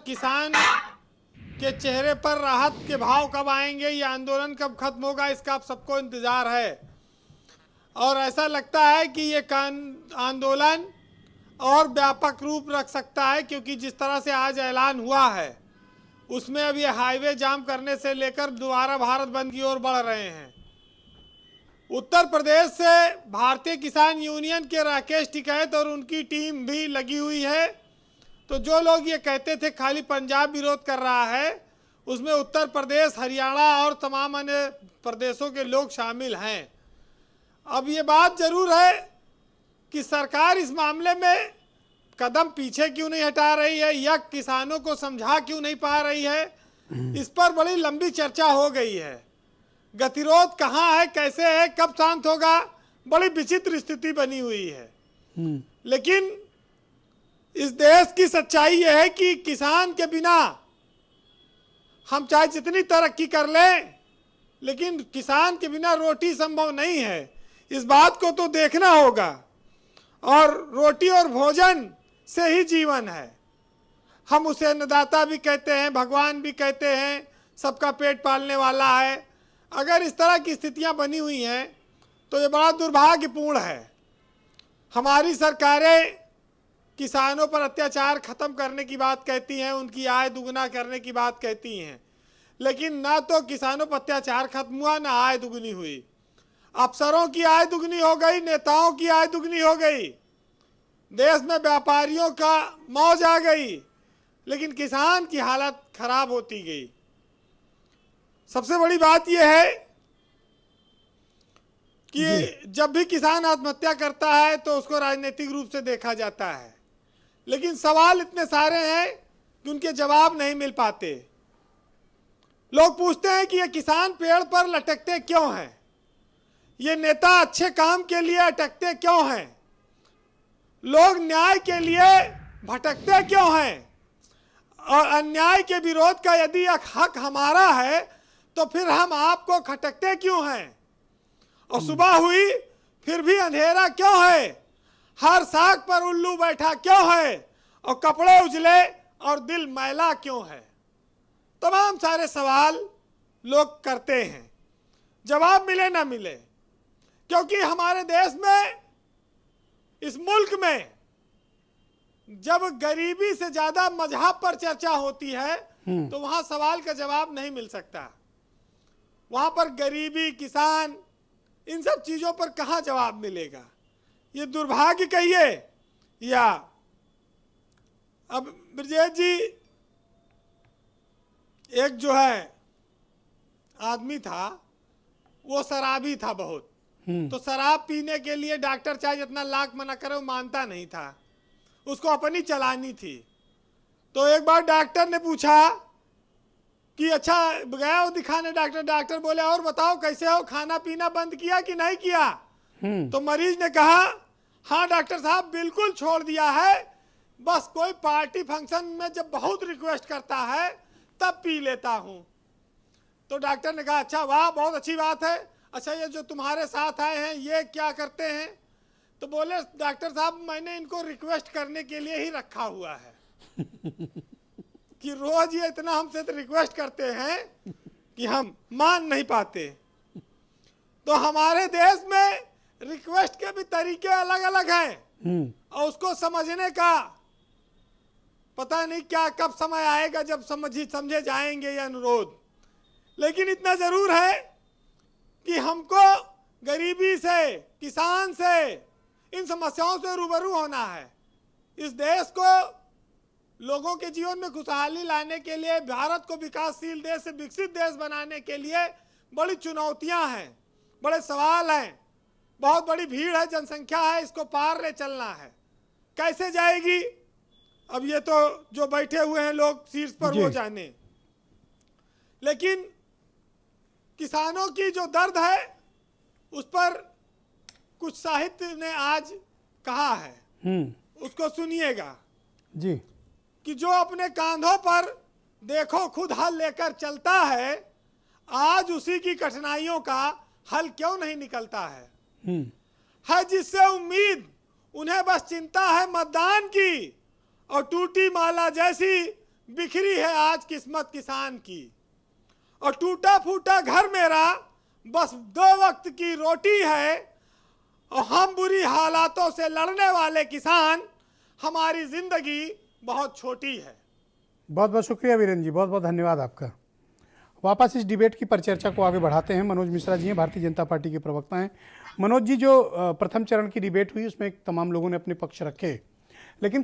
किसान के चेहरे पर राहत के भाव कब आएंगे, ये आंदोलन कब खत्म होगा, इसका आप सबको इंतज़ार है। और ऐसा लगता है कि ये आंदोलन और व्यापक रूप रख सकता है, क्योंकि जिस तरह से आज ऐलान हुआ है उसमें अब ये हाईवे जाम करने से लेकर दोबारा भारत बंद की ओर बढ़ रहे हैं। उत्तर प्रदेश से भारतीय किसान यूनियन के राकेश टिकैत और उनकी टीम भी लगी हुई है। तो जो लोग ये कहते थे खाली पंजाब विरोध कर रहा है, उसमें उत्तर प्रदेश, हरियाणा और तमाम अन्य प्रदेशों के लोग शामिल हैं। अब ये बात जरूर है कि सरकार इस मामले में कदम पीछे क्यों नहीं हटा रही है या किसानों को समझा क्यों नहीं पा रही है, इस पर बड़ी लंबी चर्चा हो गई है। गतिरोध कहाँ है, कैसे है, कब शांत होगा, बड़ी विचित्र स्थिति बनी हुई है। लेकिन इस देश की सच्चाई यह है कि किसान के बिना हम चाहे जितनी तरक्की कर लें, लेकिन किसान के बिना रोटी संभव नहीं है। इस बात को तो देखना होगा। और रोटी और भोजन से ही जीवन है। हम उसे अन्नदाता भी कहते हैं, भगवान भी कहते हैं, सबका पेट पालने वाला है। अगर इस तरह की स्थितियां बनी हुई हैं तो ये बड़ा दुर्भाग्यपूर्ण है। हमारी सरकारें किसानों पर अत्याचार खत्म करने की बात कहती हैं, उनकी आय दुगना करने की बात कहती हैं, लेकिन ना तो किसानों पर अत्याचार खत्म हुआ, ना आय दुगनी हुई। अफसरों की आय दुगनी हो गई, नेताओं की आय दुगनी हो गई, देश में व्यापारियों का मौज आ गई, लेकिन किसान की हालत खराब होती गई। सबसे बड़ी बात यह है कि जब भी किसान आत्महत्या करता है तो उसको राजनीतिक रूप से देखा जाता है, लेकिन सवाल इतने सारे हैं कि उनके जवाब नहीं मिल पाते। लोग पूछते हैं कि ये किसान पेड़ पर लटकते क्यों हैं, ये नेता अच्छे काम के लिए अटकते क्यों हैं, लोग न्याय के लिए भटकते क्यों हैं, और अन्याय के विरोध का यदि हक हमारा है तो फिर हम आपको खटकते क्यों हैं, और सुबह हुई फिर भी अंधेरा क्यों है, हर साग पर उल्लू बैठा क्यों है, और कपड़े उजले और दिल मैला क्यों है। तमाम सारे सवाल लोग करते हैं, जवाब मिले ना मिले, क्योंकि हमारे देश में, इस मुल्क में जब गरीबी से ज्यादा मजहब पर चर्चा होती है तो वहां सवाल का जवाब नहीं मिल सकता। वहां पर गरीबी, किसान, इन सब चीजों पर कहां जवाब मिलेगा। ये दुर्भाग्य कहिए या अब ब्रजेश जी एक जो है आदमी था, वो शराबी था बहुत। तो शराब पीने के लिए डॉक्टर चाहे जितना लाख मना करे वो मानता नहीं था, उसको अपनी चलानी थी। तो एक बार डॉक्टर ने पूछा कि अच्छा, गया वो दिखाने डॉक्टर बोले और बताओ कैसे हो, खाना पीना बंद किया कि नहीं किया। तो मरीज ने कहा हाँ डॉक्टर साहब बिल्कुल छोड़ दिया है, बस कोई पार्टी फंक्शन में जब बहुत रिक्वेस्ट करता है तब पी लेता हूं। तो डॉक्टर ने कहा अच्छा वाह, बहुत अच्छी बात है, अच्छा ये जो तुम्हारे साथ आए हैं ये क्या करते हैं। तो बोले डॉक्टर साहब मैंने इनको रिक्वेस्ट करने के लिए ही रखा हुआ है कि रोज ये इतना हमसे तो रिक्वेस्ट करते हैं कि हम मान नहीं पाते। तो हमारे देश में रिक्वेस्ट के भी तरीके अलग अलग हैं और उसको समझने का पता नहीं क्या कब समय आएगा जब समझे जाएंगे ये अनुरोध। लेकिन इतना जरूर है कि हमको गरीबी से, किसान से, इन समस्याओं से रूबरू होना है। इस देश को लोगों के जीवन में खुशहाली लाने के लिए, भारत को विकासशील देश से विकसित देश बनाने के लिए बड़ी चुनौतियां हैं, बड़े सवाल हैं, बहुत बड़ी भीड़ है, जनसंख्या है, इसको पार ले चलना है। कैसे जाएगी अब ये तो जो बैठे हुए हैं लोग शीर्ष पर वो जाने। लेकिन किसानों की जो दर्द है उस पर कुछ साहित्य ने आज कहा है, उसको सुनिएगा जी। कि जो अपने कांधों पर देखो खुद हल लेकर चलता है, आज उसी की कठिनाइयों का हल क्यों नहीं निकलता है जिससे उम्मीद उन्हें बस चिंता है मतदान की, और टूटी माला जैसी बिखरी है आज किस्मत किसान की, और टूटा फूटा घर मेरा बस 2 वक्त की रोटी है, और हम बुरी हालातों से लड़ने वाले किसान, हमारी जिंदगी बहुत छोटी है। बहुत बहुत शुक्रिया वीरेंद्र जी, बहुत बहुत धन्यवाद आपका। वापस इस डिबेट की परिचर्चा को आगे बढ़ाते हैं। मनोज मिश्रा जी हैं, भारतीय जनता पार्टी के प्रवक्ता हैं। मनोज जी, जो प्रथम चरण की डिबेट हुई उसमें तमाम लोगों ने अपने पक्ष रखे, लेकिन